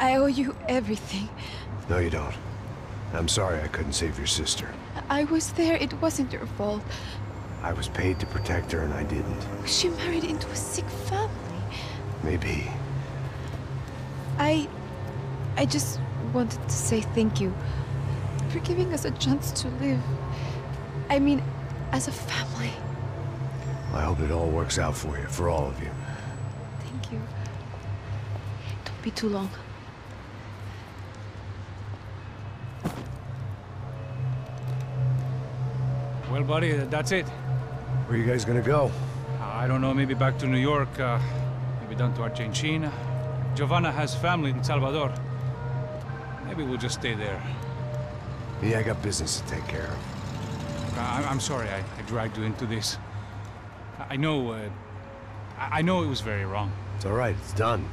I owe you everything. No, you don't. I'm sorry I couldn't save your sister. I was there. It wasn't your fault. I was paid to protect her and I didn't. She married into a sick family. Maybe. I just wanted to say thank you for giving us a chance to live. I mean, as a family. I hope it all works out for you, for all of you. Thank you. Don't be too long. Well, buddy, that's it. Where are you guys gonna go? I don't know, maybe back to New York, maybe down to Argentina. Giovanna has family in Salvador. Maybe we'll just stay there. Me, I got business to take care of. I'm sorry I dragged you into this. I know it was very wrong. It's all right, it's done.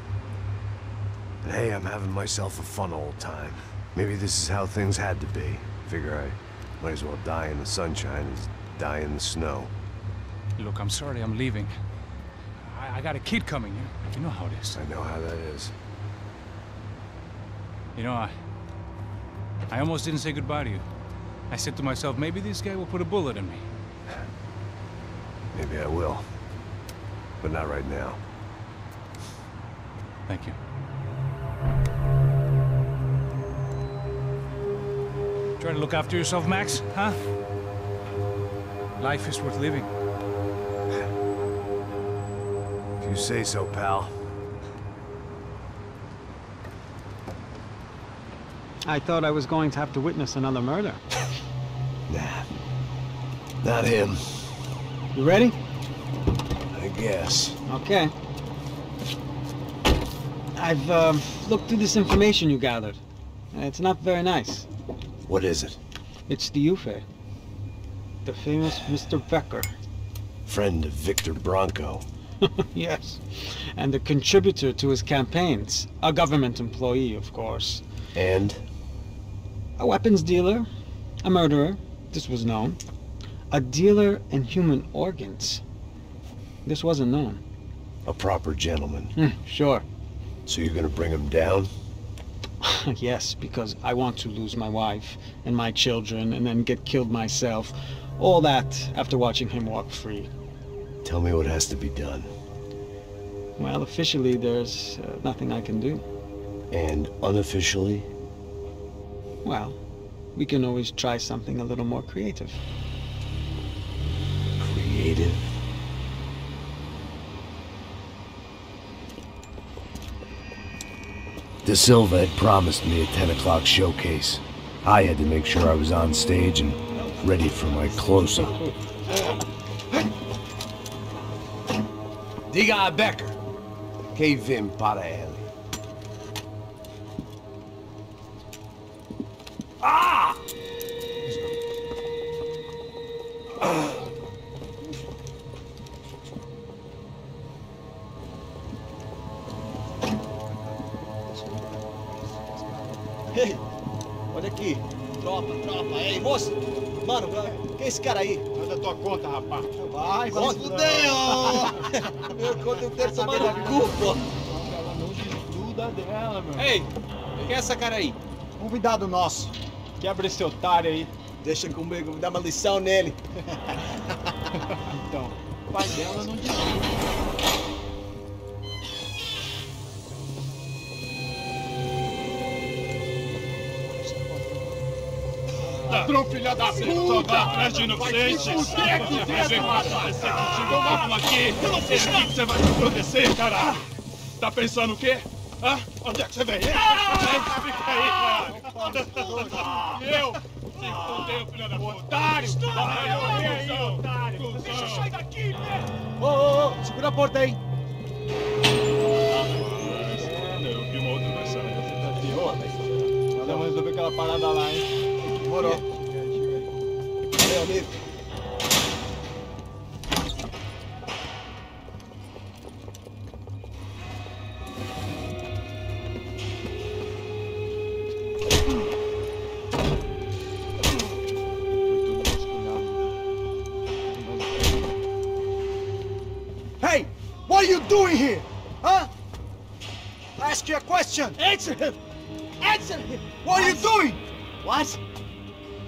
And hey, I'm having myself a fun old time. Maybe this is how things had to be. Figure I might as well die in the sunshine as die in the snow. Look, I'm sorry I'm leaving. I got a kid coming. You know how it is. I know how that is. You know, I almost didn't say goodbye to you. I said to myself, maybe this guy will put a bullet in me. Maybe I will. But not right now. Thank you. Try to look after yourself, Max, huh? Life is worth living. If you say so, pal. I thought I was going to have to witness another murder. Nah. Not him. You ready? I guess. Okay. I've looked through this information you gathered. It's not very nice. What is it? It's the Ufe. The famous Mr. Becker. Friend of Victor Bronco. Yes. And a contributor to his campaigns. A government employee, of course. And? A weapons dealer. A murderer. This was known. A dealer in human organs. This wasn't known. A proper gentleman. Sure. So you're gonna bring him down? Yes, because I want to lose my wife and my children and then get killed myself. All that after watching him walk free. Tell me what has to be done. Well, officially there's nothing I can do. And unofficially? Well, we can always try something a little more creative. Creative? De Silva had promised me a 10 o'clock showcase. I had to make sure I was on stage and ready for my close-up. Diga a Becker. Que vim para ele. Ah! Ei, olha aqui. Tropa. Ei, moço. Mano, quem é esse cara aí? Manda tua conta, rapaz. Vai se fuder, ó. Meu conta eu quero saber do cu, pô. Ela não desgruda dela, meu. Ei, quem é essa cara aí? Convidado nosso. Quebra esse otário aí. Deixa comigo, vou dar uma lição nele. Então, o pai dela não desgruda. Ladrão, filha da puta! Só vai atrás de inocentes! Vai ver mais aparecer contigo, vamos aqui! Eu não sei o que você vai se proteger, caralho! Tá pensando o quê? Hã? Onde é que você vem? Fica aí, caralho! Eu? Se fodeu, filha da puta! Otário! Vai aí, otário! Deixa eu sair daqui, velho! Ô, segura a porta aí! Eu vi uma outra mensagem. Vamos resolver aquela parada lá, hein? Demorou. Valeu, amigo. Hey! What are you doing here? Huh? I ask you a question. Answer him! Answer him! What are you doing? What?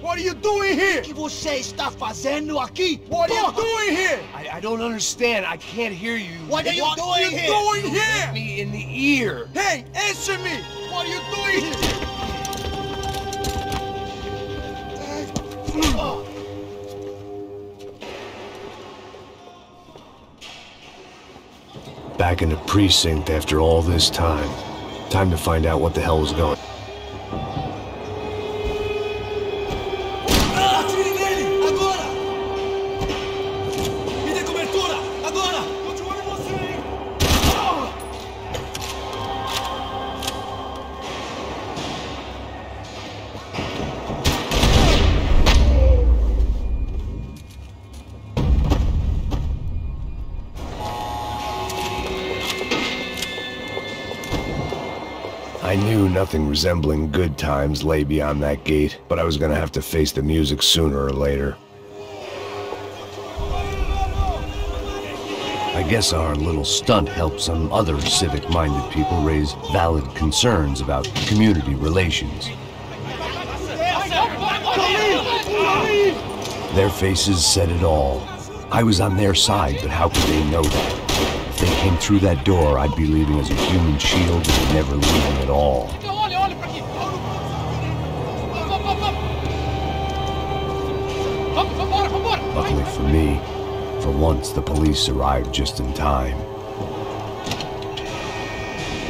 What are you doing here? O que você está fazendo aqui? What are you doing here? I don't understand. I can't hear you. What are you doing here? What are you doing here? Me in the ear. Hey, answer me! What are you doing here? Back in the precinct after all this time. Time to find out what the hell was going on. I knew nothing resembling good times lay beyond that gate, but I was gonna have to face the music sooner or later. I guess our little stunt helped some other civic-minded people raise valid concerns about community relations. Their faces said it all. I was on their side, but how could they know that? If they came through that door, I'd be leaving as a human shield and never leaving at all. Luckily for me, for once the police arrived just in time.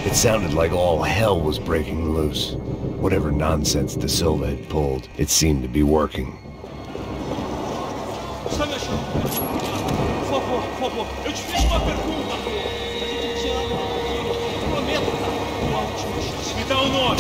It sounded like all hell was breaking loose. Whatever nonsense De Silva had pulled, it seemed to be working. Por favor, eu te fiz uma pergunta. A gente te ama. Prometo, cara. Uma última chance. Me dá um nome.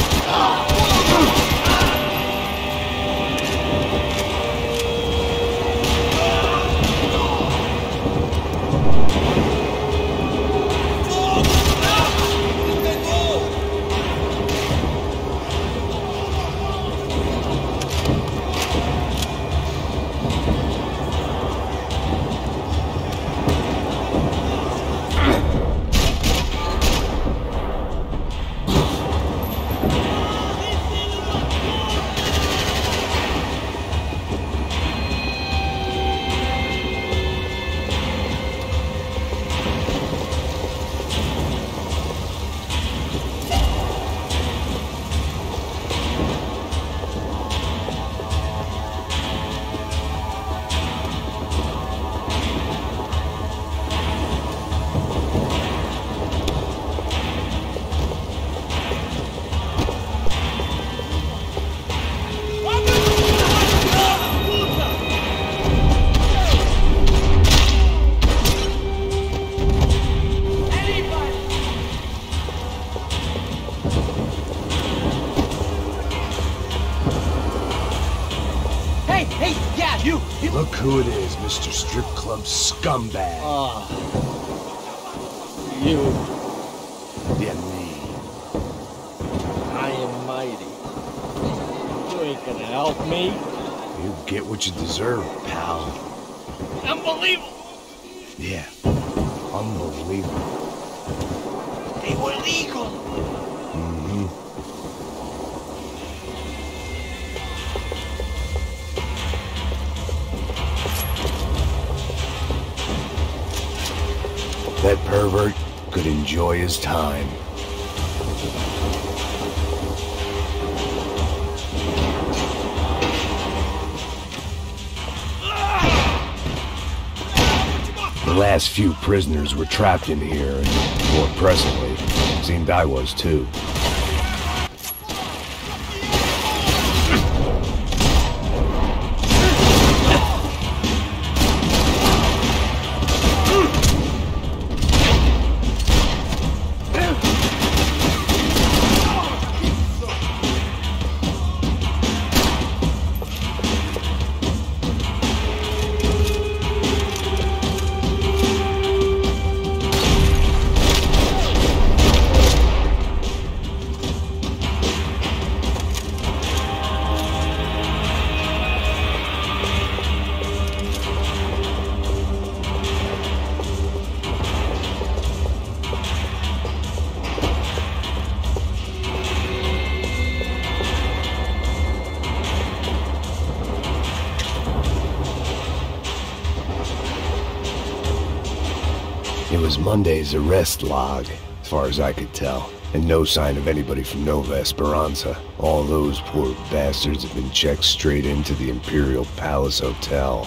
Look who it is, Mr. Strip Club Scumbag. You. Yeah, me. I am mighty. You ain't gonna help me. You get what you deserve, pal. Unbelievable. Yeah, unbelievable. They were legal. Mm-hmm. That pervert could enjoy his time. The last few prisoners were trapped in here, and more presently, seemed I was too. It was Monday's arrest log, as far as I could tell, and no sign of anybody from Nova Esperanza. All those poor bastards have been checked straight into the Imperial Palace Hotel.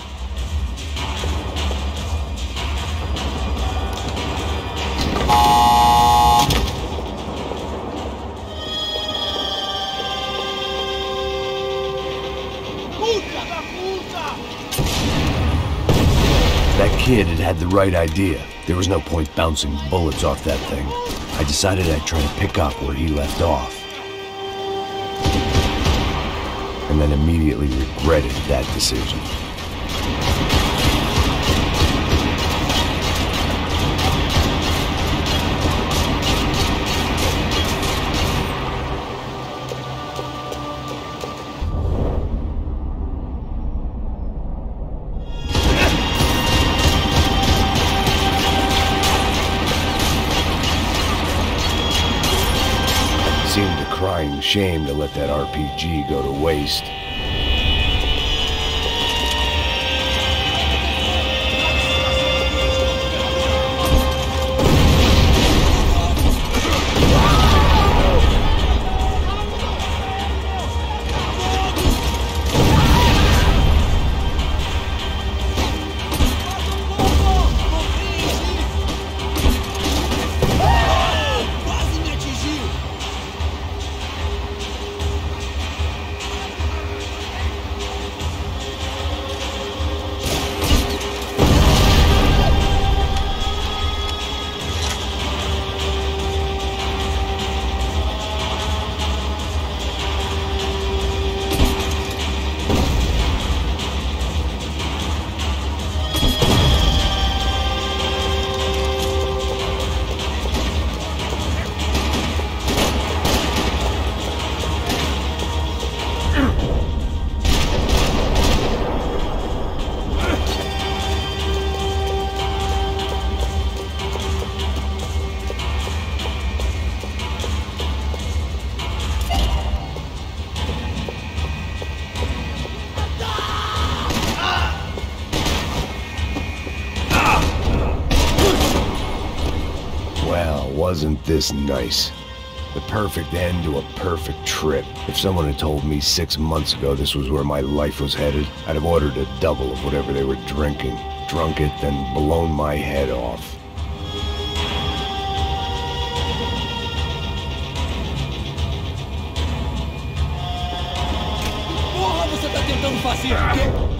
That kid had the right idea. There was no point bouncing bullets off that thing. I decided I'd try to pick up where he left off. And then immediately regretted that decision. Seemed a crying shame to let that RPG go to waste. Wasn't this nice? The perfect end to a perfect trip. If someone had told me 6 months ago this was where my life was headed, I'd have ordered a double of whatever they were drinking, drunk it, then blown my head off. Porra, você tá tentando fazer o quê?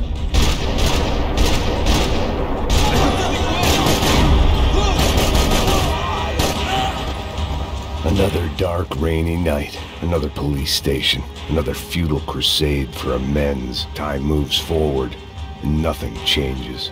Another dark, rainy night. Another police station. Another futile crusade for amends. Time moves forward, and nothing changes.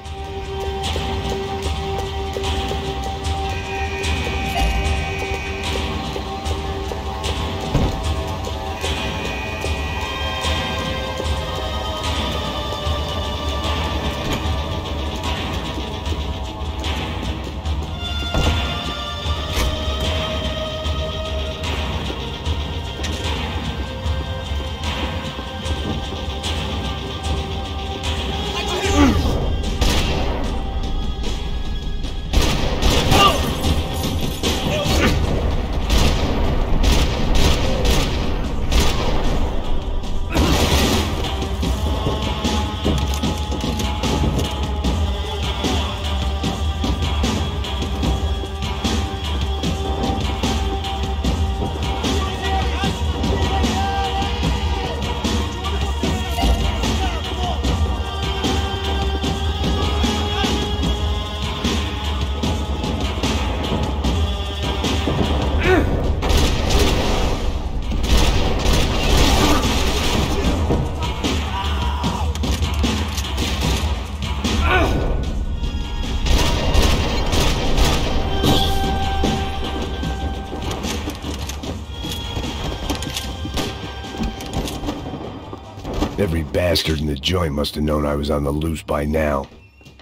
Every bastard in the joint must have known I was on the loose by now.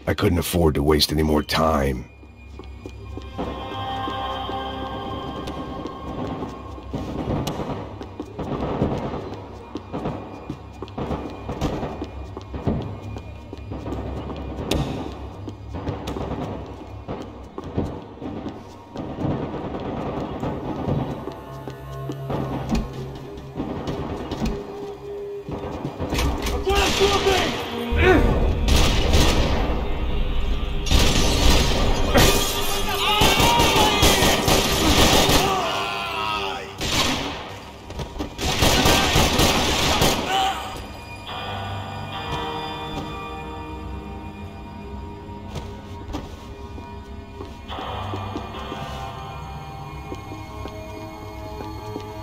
I couldn't afford to waste any more time.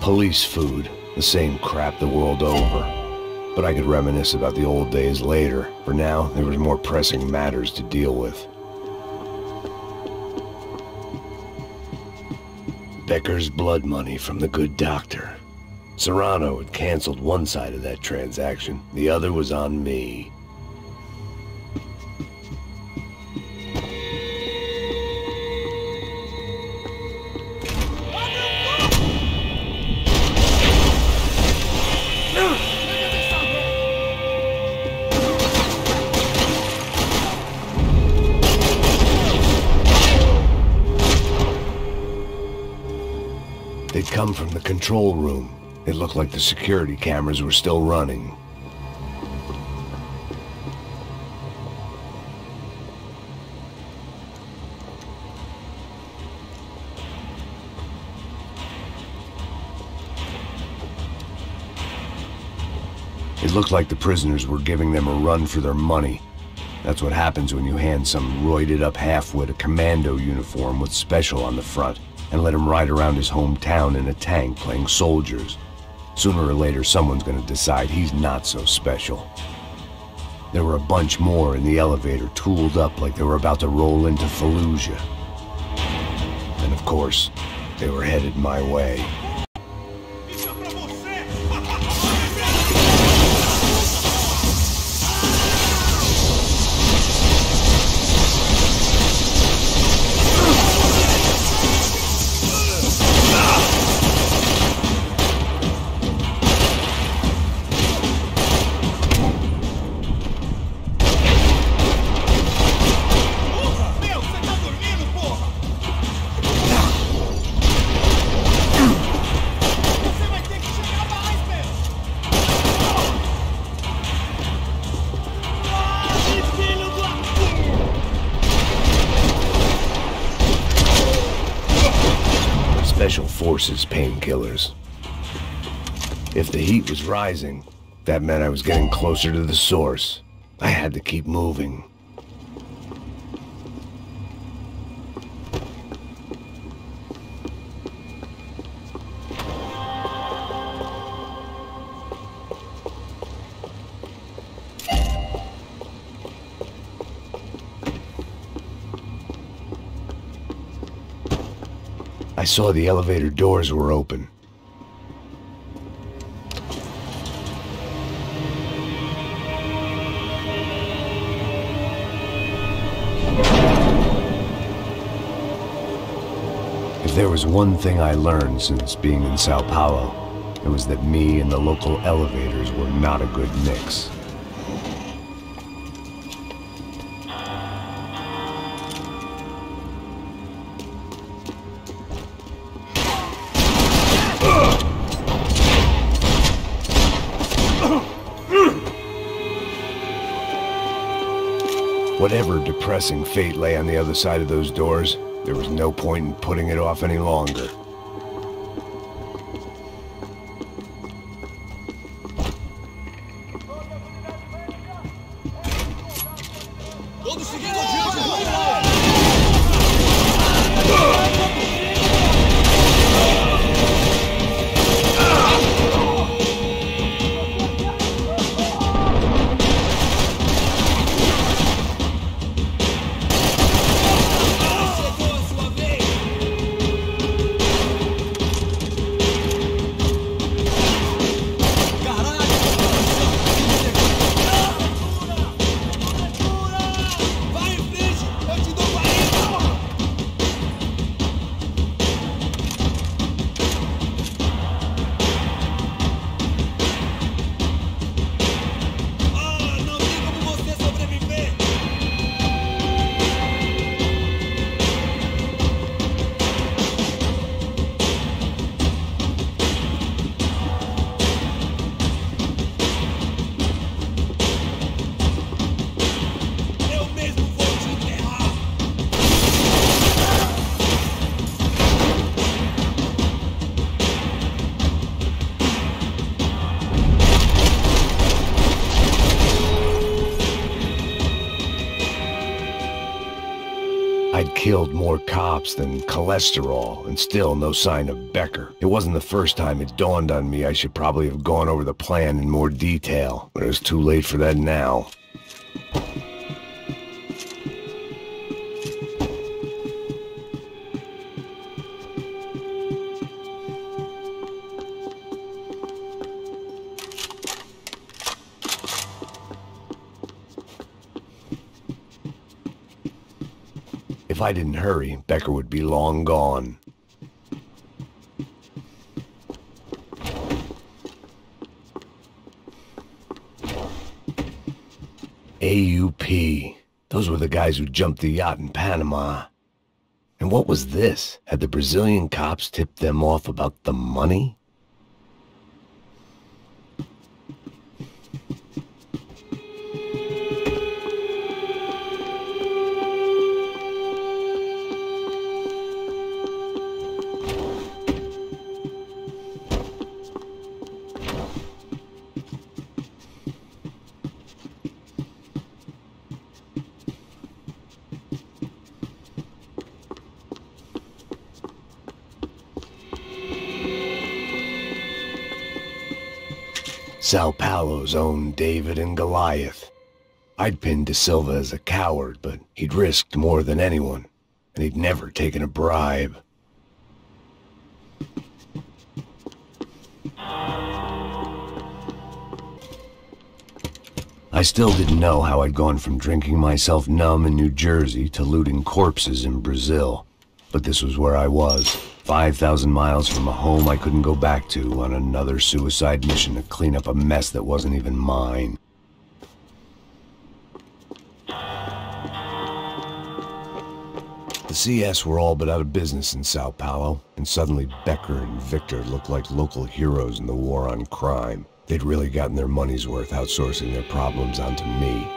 Police food, the same crap the world over. But I could reminisce about the old days later. For now, there was more pressing matters to deal with. Becker's blood money from the good doctor. Serrano had canceled one side of that transaction. The other was on me. They'd come from the control room. It looked like the security cameras were still running. It looked like the prisoners were giving them a run for their money. That's what happens when you hand some roided-up halfwit a commando uniform with special on the front and let him ride around his hometown in a tank playing soldiers. Sooner or later, someone's gonna decide he's not so special. There were a bunch more in the elevator, tooled up like they were about to roll into Fallujah. And of course, they were headed my way. Special Forces painkillers. If the heat was rising, that meant I was getting closer to the source. I had to keep moving. I saw the elevator doors were open. If there was one thing I learned since being in São Paulo, it was that me and the local elevators were not a good mix. Whatever depressing fate lay on the other side of those doors, there was no point in putting it off any longer. killed more cops than cholesterol, and still no sign of Becker. It wasn't the first time it dawned on me I should probably have gone over the plan in more detail, but it was too late for that now. If I didn't hurry, Becker would be long gone. AUP. Those were the guys who jumped the yacht in Panama. And what was this? Had the Brazilian cops tipped them off about the money? São Paulo's own David and Goliath. I'd pinned De Silva as a coward, but he'd risked more than anyone, and he'd never taken a bribe. I still didn't know how I'd gone from drinking myself numb in New Jersey to looting corpses in Brazil, but this was where I was. 5,000 miles from a home I couldn't go back to on another suicide mission to clean up a mess that wasn't even mine. The CS were all but out of business in São Paulo, and suddenly Becker and Victor looked like local heroes in the war on crime. They'd really gotten their money's worth outsourcing their problems onto me.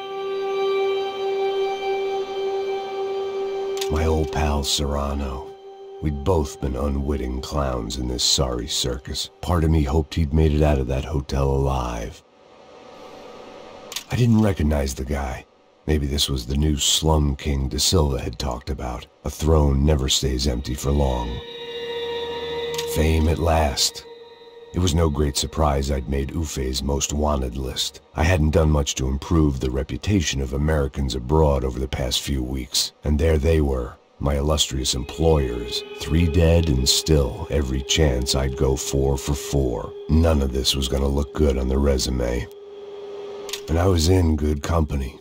My old pal Serrano. We'd both been unwitting clowns in this sorry circus. Part of me hoped he'd made it out of that hotel alive. I didn't recognize the guy. Maybe this was the new slum king De Silva had talked about. A throne never stays empty for long. Fame at last. It was no great surprise I'd made Ufe's most wanted list. I hadn't done much to improve the reputation of Americans abroad over the past few weeks, and there they were. My illustrious employers, 3 dead and still every chance I'd go 4 for 4. None of this was gonna look good on the resume. And I was in good company.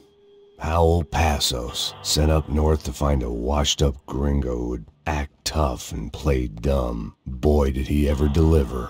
Powell Passos, sent up north to find a washed-up gringo who'd act tough and play dumb. Boy, did he ever deliver.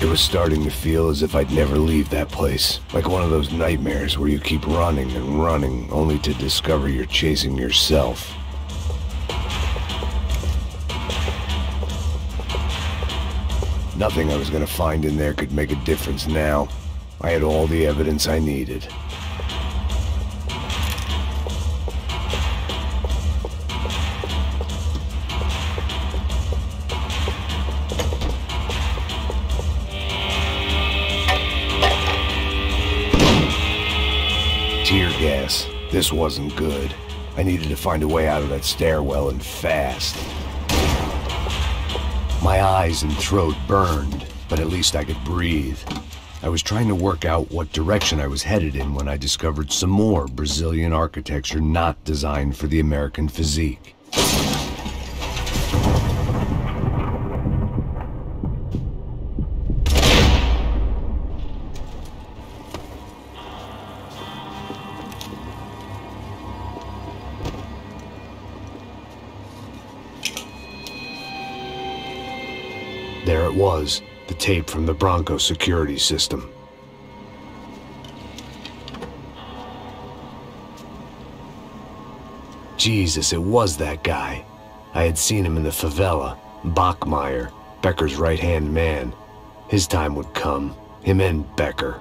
It was starting to feel as if I'd never leave that place. Like one of those nightmares where you keep running and running, only to discover you're chasing yourself. Nothing I was gonna find in there could make a difference now. I had all the evidence I needed. Tear gas. This wasn't good. I needed to find a way out of that stairwell, and fast. My eyes and throat burned, but at least I could breathe. I was trying to work out what direction I was headed in when I discovered some more Brazilian architecture not designed for the American physique. There it was, the tape from the Bronco security system. Jesus, it was that guy. I had seen him in the favela. Bachmeyer, Becker's right-hand man. His time would come. Him and Becker.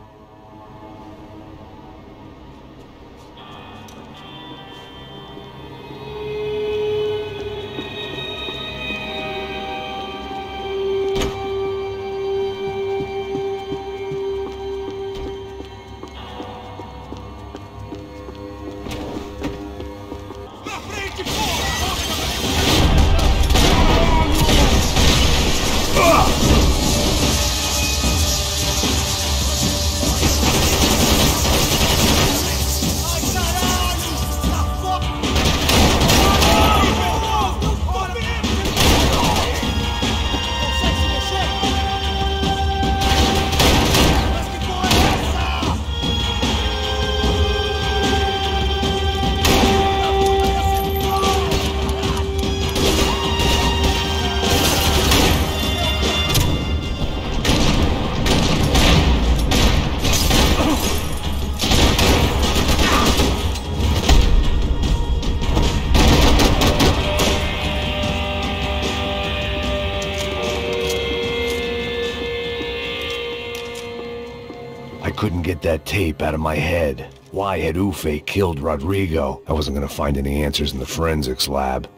Couldn't get that tape out of my head. Why had Ufe killed Rodrigo? I wasn't gonna find any answers in the forensics lab.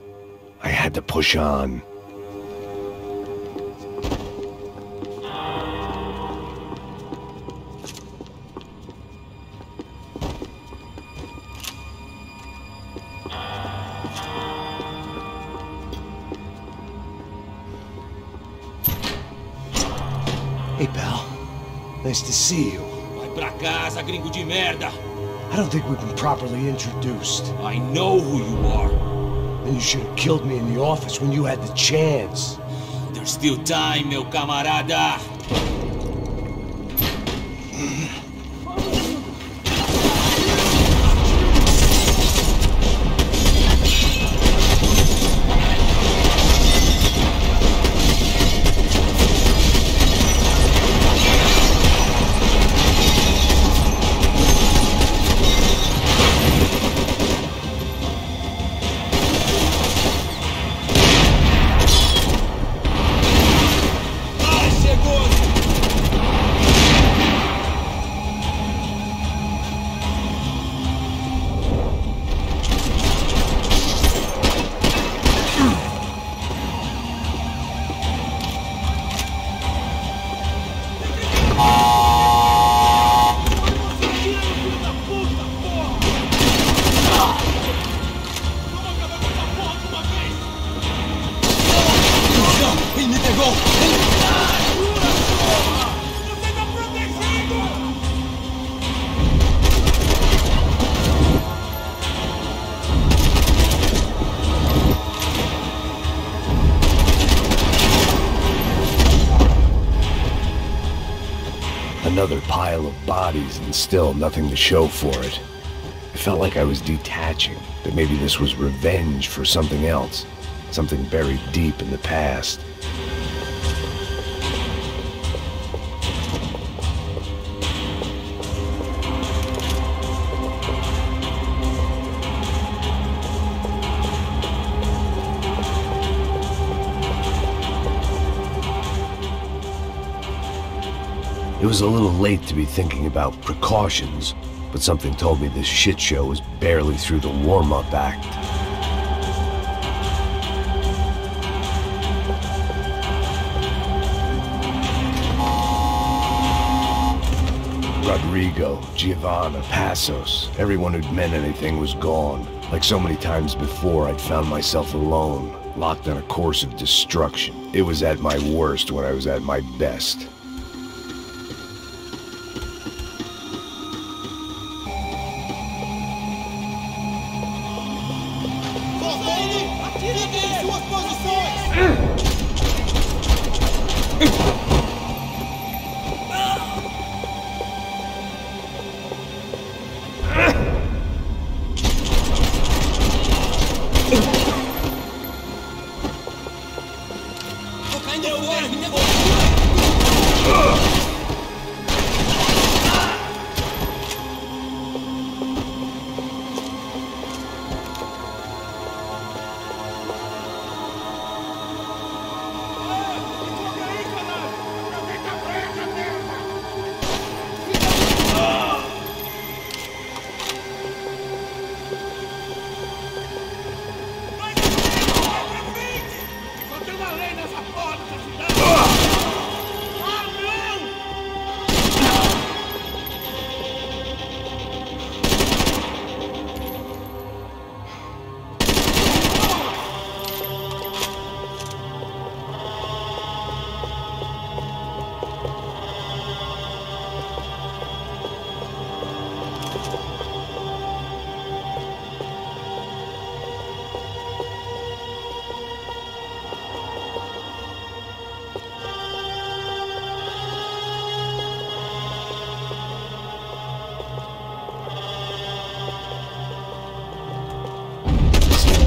I had to push on. Hey, pal. Nice to see you. Pra casa, gringo de merda! I don't think we've been properly introduced. I know who you are. Then you should have killed me in the office when you had the chance. There's still time, meu camarada! Another pile of bodies and still nothing to show for it. I felt like I was detaching, that maybe this was revenge for something else, something buried deep in the past. It was a little late to be thinking about precautions, but something told me this shit show was barely through the warm-up act. Rodrigo, Giovanna, Passos, everyone who'd meant anything was gone. Like so many times before, I'd found myself alone, locked on a course of destruction. It was at my worst when I was at my best.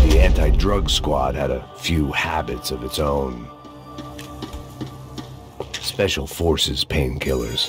The anti-drug squad had a few habits of its own. Special Forces painkillers.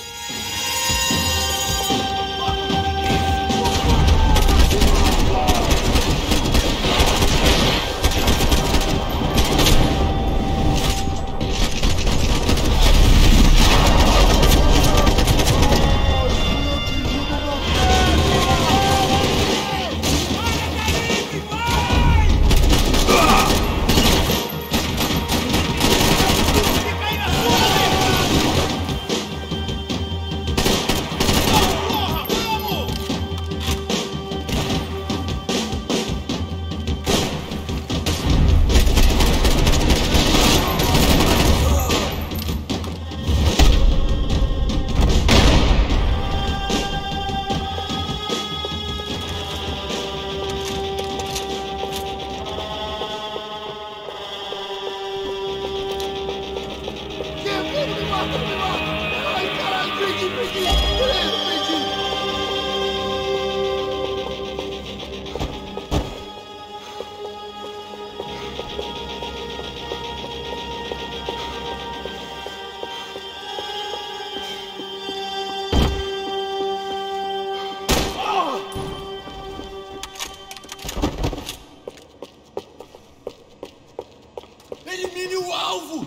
Elimine o alvo!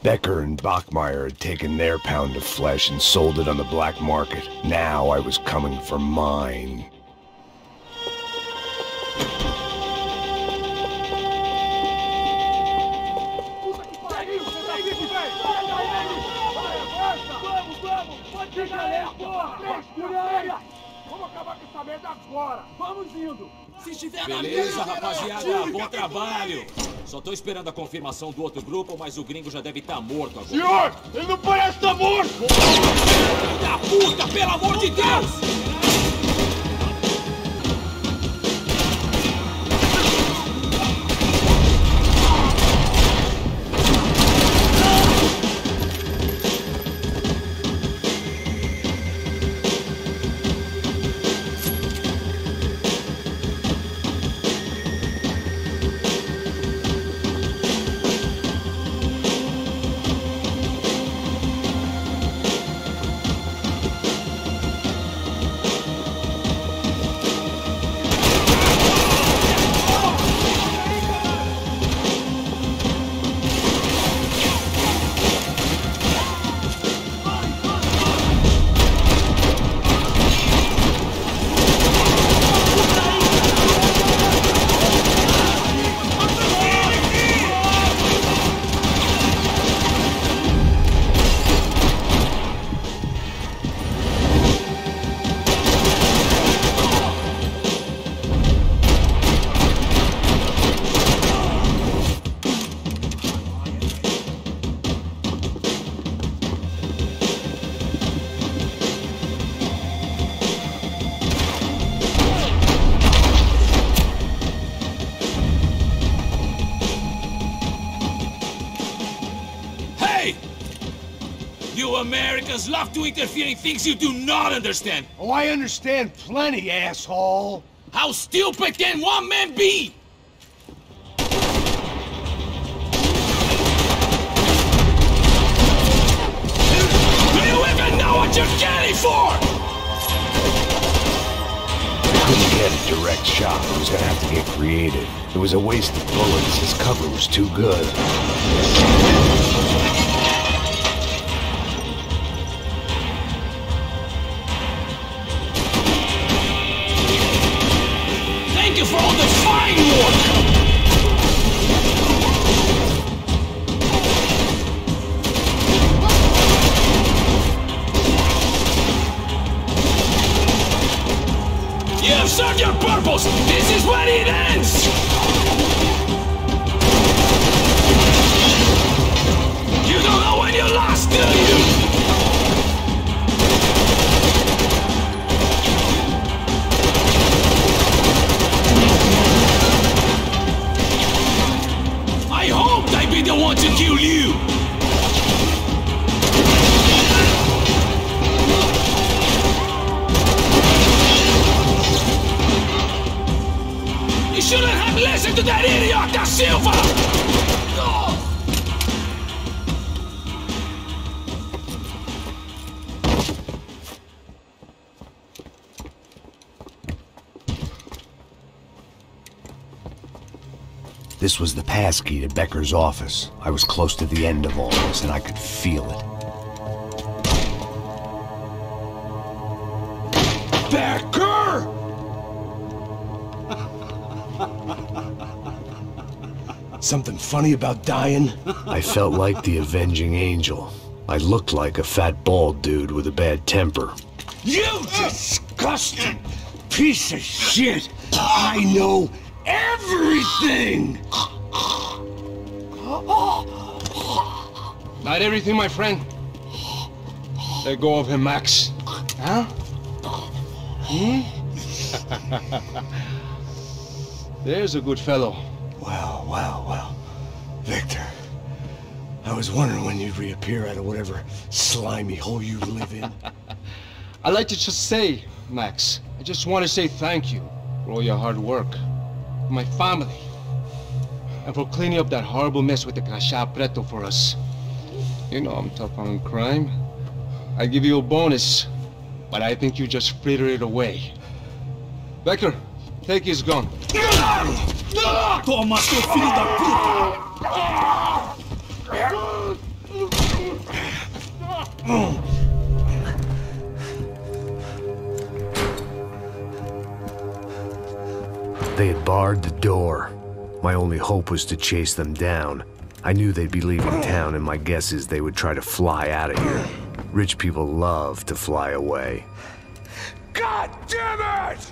Becker and Bachmeyer had taken their pound of flesh and sold it on the black market. Now I was coming for mine. Vamos acabar com essa merda agora! Vamos indo! Se estiver na beleza, rapaziada, bom trabalho! Só tô esperando a confirmação do outro grupo, mas o gringo já deve estar morto agora. Senhor, ele não parece estar morto! Filho da puta, pelo amor de Deus! You Americans love to interfere in things you do not understand. Oh, I understand plenty, asshole. How stupid can one man be? Do you even know what you're getting for? I couldn't get a direct shot. I was gonna have to get creative. It was a waste of bullets. His cover was too good. Thank you for all the fine work! You have served your purpose! This is where it ends! You don't know when you lost, do you? I hoped I'd be the one to kill you! You shouldn't have listened to that idiot, Da Silva! This was the passkey to Becker's office. I was close to the end of all this, and I could feel it. Becker! Something funny about dying? I felt like the avenging angel. I looked like a fat bald dude with a bad temper. You disgusting piece of shit! I know everything! Not everything, my friend. Let go of him, Max. Huh? There's a good fellow. Well, well, well. Victor, I was wondering when you'd reappear out of whatever slimy hole you live in. I'd like to just say, Max, I just want to say thank you for all your hard work, for my family, and for cleaning up that horrible mess with the Crachá Preto for us. You know I'm tough on crime. I give you a bonus, but I think you just frittered it away. Becker, take his gun. Toma, seu filho da puta! They had barred the door. My only hope was to chase them down. I knew they'd be leaving town, and my guess is they would try to fly out of here. Rich people love to fly away. God damn it!